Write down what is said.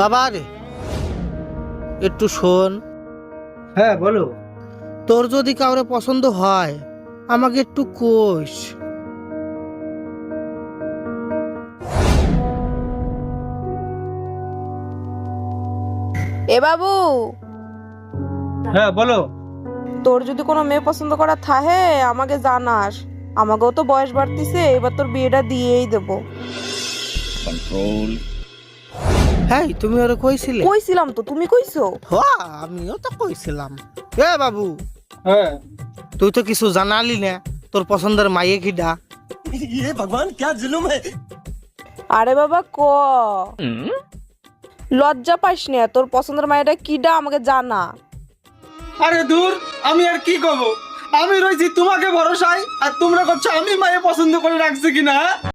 বাবা রে, একটু শোন। হ্যাঁ বলো। তোর যদি কাউরে পছন্দ হয় আমাকে একটু কোষ। এ বাবু, হ্যাঁ বলো। তোর যদি কোনো মেয়ে পছন্দ করা থাহে আমাকে জানাস। আমাকেও তো বয়স বাড়তিছে, এবার তোর বিয়েটা দিয়েই দেবো। হ্যাঁ, তুমি ওরা কইছিলে? কইছিলাম তো, তুমি কইছো? হ্যাঁ, আমিও তো কইছিলাম। এ বাবু, হ্যাঁ তুই তো কিছু জানালি না, তোর পছন্দের মাইয়ে কিডা? আরে বাবা ক, লজ্জা পাইস না, তোর পছন্দের মায়েরা কিডা আমাকে জানা। আরে দূর, আমি আর কি কব। আমি রয়েছি তোমাকে ভরসায়, আর তোমরা করছো আমি মায়ে পছন্দ করে রাখছি কিনা।